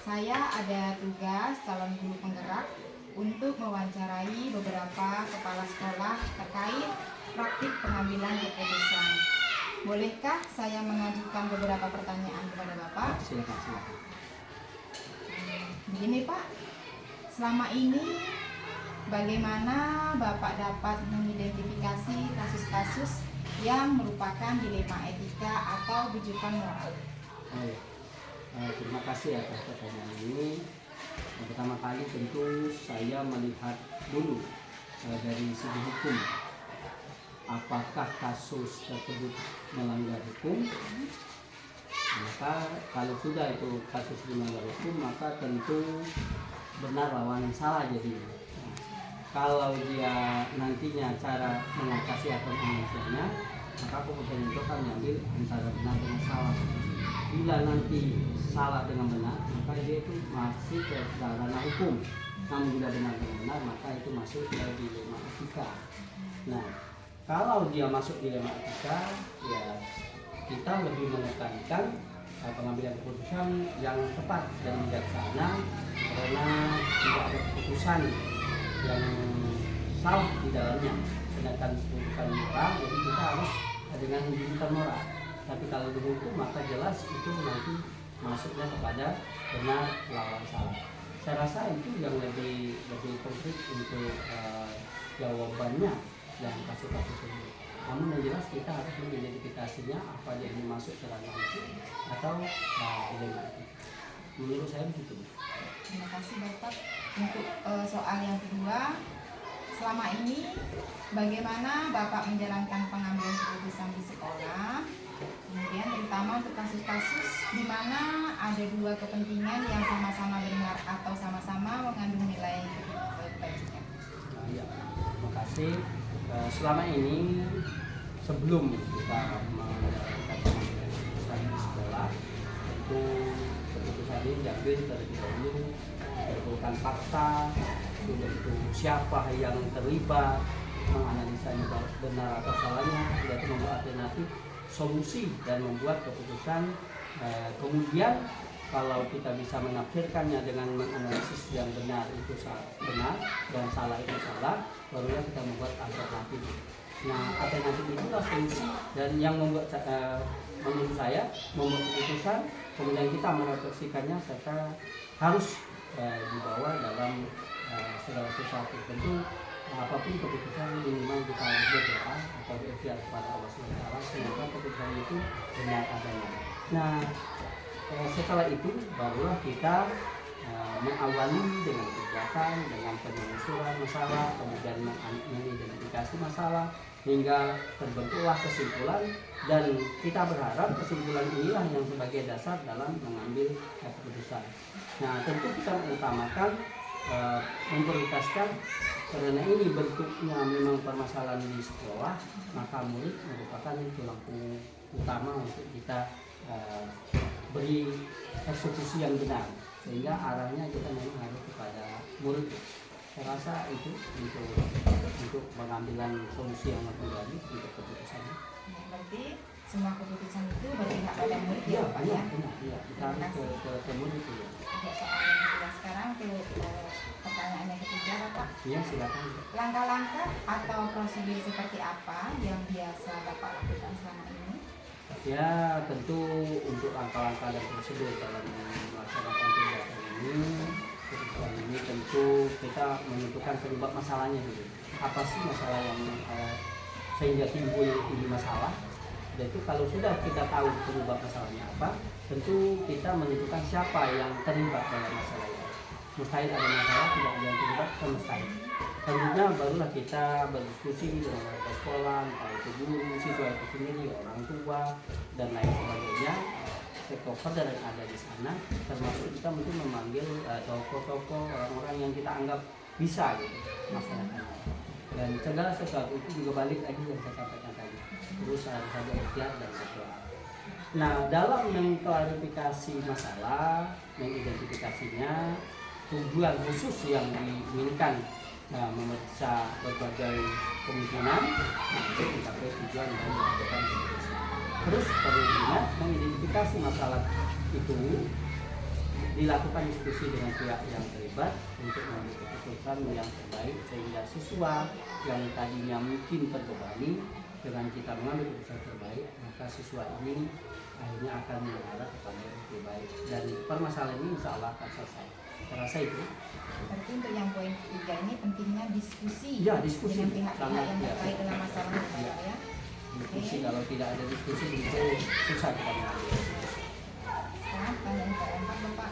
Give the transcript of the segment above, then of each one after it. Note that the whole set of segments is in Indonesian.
Saya ada tugas calon guru penggerak untuk mewawancarai beberapa kepala sekolah terkait praktik pengambilan keputusan. Bolehkah saya mengajukan beberapa pertanyaan kepada Bapak? Silakan. Begini Pak, selama ini bagaimana Bapak dapat mengidentifikasi kasus-kasus yang merupakan dilema etika atau rujukan moral? Terima kasih atas pertanyaan ini. Pertama kali tentu saya melihat dulu dari segi hukum, apakah kasus tersebut melanggar hukum. Maka kalau sudah itu kasus melanggar hukum, maka tentu benar lawan salah jadinya. Kalau dia nantinya cara mengatasi atau mengatasinya, maka keputusan itu akan diambil antara benar dengan salah. Bila nanti salah dengan benar, maka dia itu masih ke ranah hukum. Namun bila benar dengan benar, maka itu masuk ke dilema etika. Nah, kalau dia masuk dilema etika, ya kita lebih menekankan pengambilan keputusan yang tepat dan bijaksana, karena tidak ada keputusan yang salah di dalamnya. Sedangkan keputusan moral, jadi kita harus dengan rujukan moral. Tapi kalau dihukum maka jelas itu nanti masuknya kepada benar lawan salah. Saya rasa itu yang lebih konkret untuk jawabannya yang kasus-kasus ini. Namun yang jelas kita harus mengidentifikasinya apa dia ini masuk ke ranah hukum atau dilema etika. Menurut saya begitu. Terima kasih Bapak. Untuk soal yang kedua, selama ini bagaimana Bapak menjalankan pengambilan keputusan di sekolah? Kemudian terutama untuk kasus-kasus di mana ada dua kepentingan yang sama-sama benar atau sama-sama mengandung nilai kebajikan. Ya, terima kasih. Selama ini sebelum kita menjalankan pengambilan keputusan di sekolah, tentu keputusan ini diambil terlebih dahulu berdasarkan fakta, itu siapa yang terlibat, menganalisanya benar atau salahnya, yaitu membuat alternatif solusi dan membuat keputusan. Kemudian kalau kita bisa menafsirkannya dengan menganalisis yang benar itu benar dan salah itu salah, barulah kita membuat alternatif. Nah, alternatif itulah solusi dan yang membuat menurut saya membuat keputusan, kemudian kita merefleksikannya serta harus dibawa dalam segala sesuatu. Tentu apapun keputusan minimal kita harus berdoa atau berikhtiar kepada Allah SWT semoga keputusan itu benar adanya. Nah, setelah itu barulah kita mengawali dengan kegiatan, dengan penelusuran masalah, kemudian mengidentifikasi masalah hingga terbentuklah kesimpulan, dan kita berharap kesimpulan inilah yang sebagai dasar dalam mengambil keputusan. Nah, tentu kita mengutamakan memprioritaskan karena ini bentuknya memang permasalahan di sekolah, maka murid merupakan tulang punggung utama untuk kita beri eksekusi yang benar, sehingga arahnya kita memang harus kepada murid. Saya rasa itu untuk pengambilan solusi yang terjadi untuk keputusan. Berarti semua keputusan itu berpihak pada murid ya Pak ya? Iya, kita harus ke murid itu. Soal yang kedua sekarang ke pertanyaan yang ketiga Bapak. Iya, silakan. Langkah-langkah atau prosedur seperti apa yang biasa Bapak lakukan selama ini? Ya, tentu untuk langkah-langkah dan prosedur dalam melaksanakan kegiatan ini tentu kita menentukan penyebab masalahnya dulu. Apa sih masalah yang sehingga timbul ini masalah? Dan itu kalau sudah kita tahu penyebab masalahnya apa, tentu kita menentukan siapa yang terlibat dalam masalah itu. Mustahil ada masalah tidak ada yang terlibat, mustahil. Selanjutnya barulah kita berdiskusi dengan warga sekolah, entah itu guru, siswa itu sendiri, orang tua, dan lain sebagainya, stakeholder yang ada di sana, termasuk kita mungkin memanggil tokoh-tokoh, orang-orang yang kita anggap bisa gitu masyarakat. Dan segala sesuatu itu juga balik lagi yang saya sampaikan tadi, terus harus ada ikhtiar dan berdoa. Nah, dalam mengklarifikasi masalah, mengidentifikasinya, tujuan khusus yang diinginkan memeriksa berbagai kemungkinan untuk mencapai tujuan dan melakukan keputusan. Terus perlu diingat mengidentifikasi masalah itu dilakukan diskusi dengan pihak yang terlibat untuk mengambil keputusan yang terbaik, sehingga siswa yang tadinya mungkin terbebani dengan kita mengambil keputusan terbaik, maka siswa ini akhirnya akan mengarah kepada yang lebih baik, dan permasalahan ini insya Allah akan selesai. Saya rasa itu. Berarti untuk yang poin ketiga ini pentingnya diskusi, Ya, diskusi dengan pihak-pihak yang ya. terkait dalam masalah ini, Bapak ya. Diskusi, Oke. kalau tidak ada diskusi itu susah kita mengambil keputusan. Sekarang pertanyaan keempat, Bapak.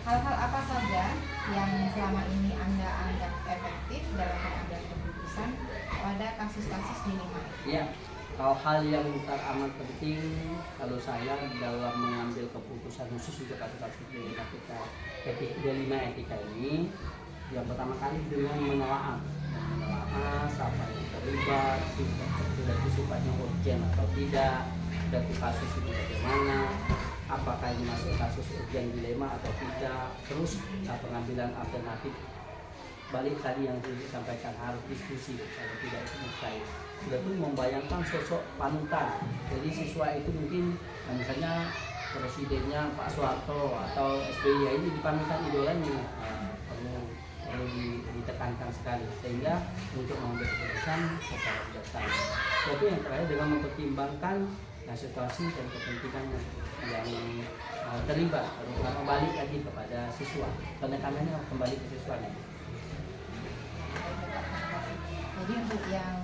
Hal-hal apa saja yang selama ini Anda anggap efektif dalam pengambilan keputusan pada kasus-kasus di Lima? Ya, hal-hal yang teramat penting kalau saya dalam mengambil keputusan khusus untuk kasus-kasus Lima etika ini, yang pertama kali dengan menelaah siapa yang terlibat, sudah sifatnya urgent atau tidak, dan kasus itu bagaimana, apakah ini masuk kasus urgent dilema atau tidak, terus pengambilan alternatif. Balik tadi yang disampaikan, harus diskusi, kalau tidak itu mustahil. Sudah pun membayangkan sosok panutan, jadi siswa itu mungkin misalnya presidennya Pak Soeharto atau SBY ini dipanutan idolanya, perlu ditekankan sekali, sehingga untuk mengambil keputusan secara bijaksana. Jadi yang terakhir dengan mempertimbangkan situasi dan kepentingan yang terlibat, terutama balik lagi kepada siswa, penekanannya kembali ke siswanya. Jadi untuk yang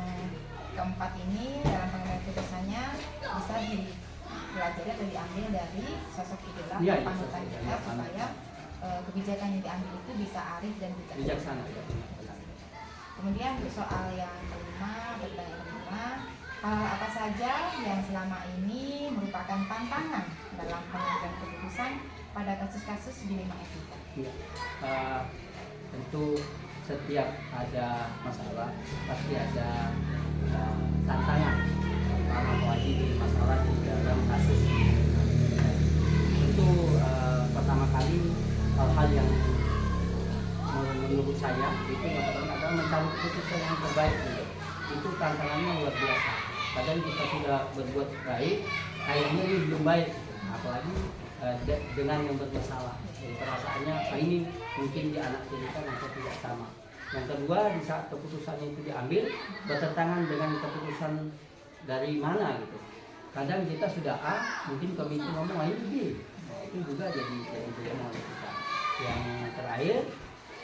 keempat ini dalam pengambilan keputusannya bisa dipelajari atau diambil dari sosok idola Ya, panutan sosok kita, idola, supaya kebijakan yang diambil itu bisa arif dan bijaksana. Ya, Kemudian untuk soal yang kelima, pertanyaan kelima, hal apa saja yang selama ini merupakan tantangan dalam pengambilan keputusan pada kasus-kasus di Lima etika? Ya, tentu setiap ada masalah pasti ada tantangan, terutama apalagi masalah di dalam kasus. Tentu pertama kali hal-hal yang menurut saya itu yang pertama adalah mencari keputusan yang terbaik. Itu tantangannya luar biasa. Kadang kita sudah berbuat baik, kayaknya ini belum baik, apalagi dengan yang bermasalah. Jadi perasaannya ini mungkin di anak kita atau tidak sama. Yang kedua, di saat keputusan itu diambil bertentangan dengan keputusan dari mana gitu. Kadang kita sudah A, mungkin komite ngomong ini B. Nah, itu juga jadi dilema oleh kita. Yang terakhir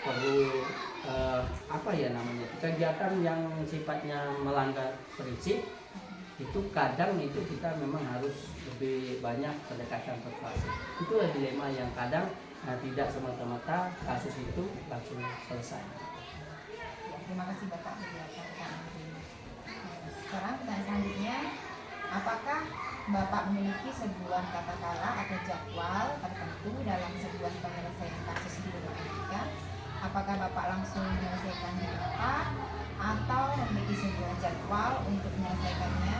perlu kegiatan yang sifatnya melanggar prinsip itu kadang itu kita memang harus lebih banyak pendekatan persuasi. Itulah dilema yang kadang tidak semata-mata kasus itu langsung selesai. Ya, terima kasih Bapak penjelasan. Sekarang pertanyaan selanjutnya, apakah Bapak memiliki sebuah kata-kata atau jadwal tertentu dalam sebuah penyelesaian kasus di Lima etika? Apakah Bapak langsung menyelesaikan di tempat atau memiliki sebuah jadwal untuk menyelesaikannya?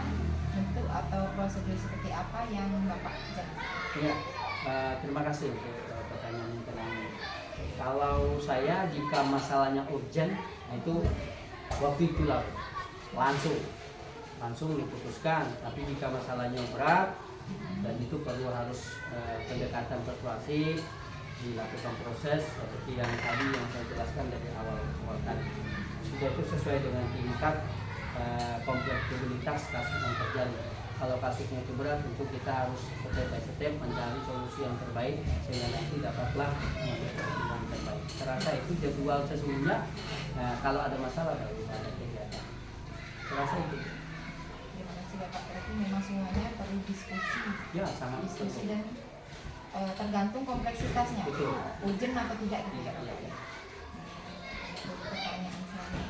Bentuk atau prosedur seperti apa yang Bapak jalankan? Ya, terima kasih untuk pertanyaan yang tenang. Kalau saya jika masalahnya urgent, nah itu waktu itu langsung diputuskan. Tapi jika masalahnya berat dan itu perlu harus pendekatan persuasif, dilakukan proses seperti yang tadi yang saya jelaskan dari awal tadi. Sudah itu sesuai dengan tingkat kompleksibilitas kasus yang terjadi. Kalau kasusnya itu berat, tentu kita harus step by step mencari solusi yang terbaik sehingga nanti dapatlah mengambil keputusan yang terbaik. Saya rasa itu jadwal sesungguhnya. Kalau ada masalah baru ada kegiatan. Saya rasa itu. Terima kasih Bapak. Berarti memang semuanya perlu diskusi. Ya, sangat Diskusi betul. dan tergantung kompleksitasnya. Betul. Urgent atau tidak gitu ya Iya, Bapak.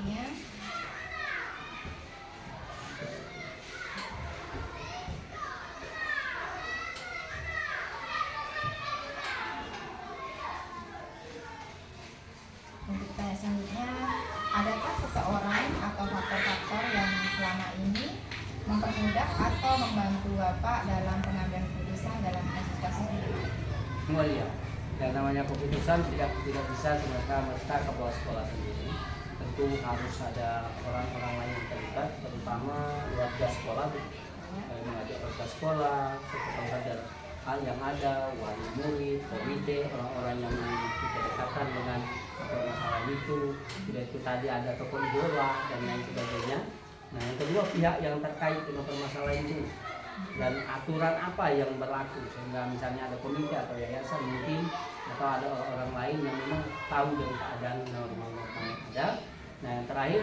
iya. Untuk pertanyaan selanjutnya, adakah seseorang atau faktor-faktor yang selama ini mempermudah atau membantu Bapak dalam pengambilan keputusan dalam kasus-kasus ini? Oh iya, yang namanya keputusan tidak bisa semata-mata kepala sekolah sendiri. Tentu harus ada orang-orang lain yang terlibat, terutama warga sekolah, mengajak warga sekolah, seperti saja hal yang ada, wali murid, komite, orang-orang yang memiliki kedekatan dengan permasalahan itu, tidak itu tadi ada tokoh idola dan lain sebagainya. Nah, yang kedua pihak yang terkait dengan permasalahan itu dan aturan apa yang berlaku, sehingga misalnya ada komite atau yayasan mungkin atau ada orang lain yang memang tahu dari keadaan norma-norma yang ada. Nah, yang terakhir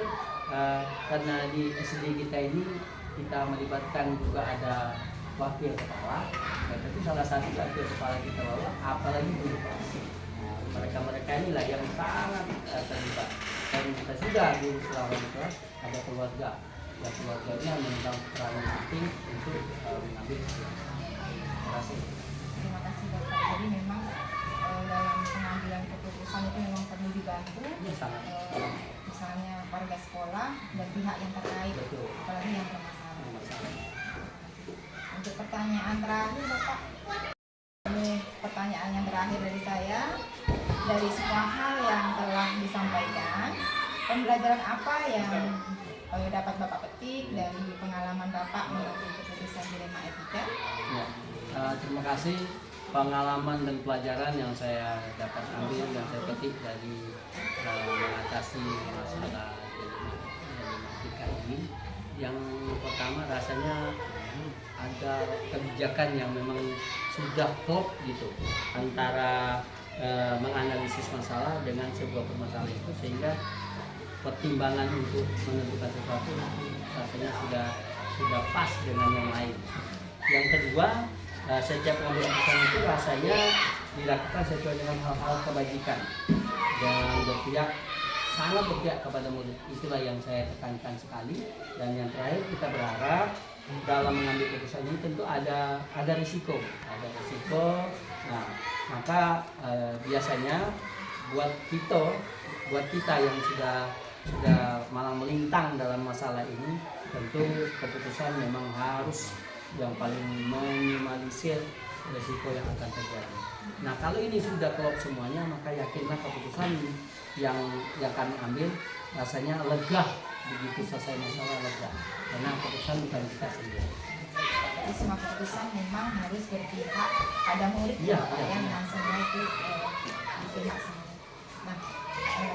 karena di SD kita ini kita melibatkan juga ada wakil kepala, ya tentu salah satu wakil kepala kita bahwa apalagi guru kelas. Nah, mereka inilah yang sangat terlibat, dan kita sudah guru selama kelas ada keluarga, ya keluarganya memegang peran penting untuk mengambil keputusan. Terima kasih. Terima kasih Bapak. Jadi memang dalam pengambilan keputusan itu memang perlu dibantu, Ya, sangat. misalnya warga sekolah dan pihak yang terkait, Betul. apalagi yang bermasalah. Masalah. Untuk pertanyaan terakhir Bapak, ini pertanyaan yang terakhir dari saya. Dari semua hal yang telah disampaikan, pembelajaran apa yang dapat Bapak petik dari pengalaman Bapak mengambil keputusan dilema etika? Ya, terima kasih pengalaman dan pelajaran yang saya dapat ambil dan saya petik dari mengatasi masalah dilema etika ini. Yang pertama rasanya ada kebijakan yang memang sudah klop gitu antara menganalisis masalah dengan sebuah permasalahan itu, sehingga pertimbangan untuk menentukan sesuatu rasanya sudah pas dengan yang lain. Yang kedua, setiap pengambilan keputusan itu rasanya dilakukan sesuai dengan hal-hal kebajikan dan sangat berpihak kepada murid. Itulah yang saya tekankan sekali. Dan yang terakhir, kita berharap dalam mengambil keputusan ini tentu ada risiko. Nah, maka biasanya buat kita yang sudah malang melintang dalam masalah ini, tentu keputusan memang harus yang paling meminimalisir risiko yang akan terjadi. Nah, kalau ini sudah klop semuanya, maka yakinlah keputusan yang kami ambil rasanya lega, begitu selesai masalah lega, karena keputusan bukan kita sendiri. Jadi semua keputusan memang harus berpihak pada murid, Ya, yang semua itu berpihak semua. Nah,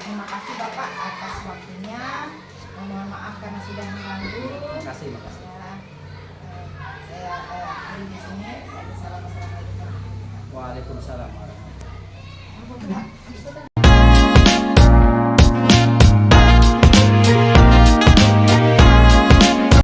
terima kasih Bapak atas waktunya. Mohon maaf karena sudah mengganggu. Makasih. Saya akhiri di sini. Wassalamualaikum warahmatullahi wabarakatuh. Waalaikumsalam warahmatullahi wabarakatuh.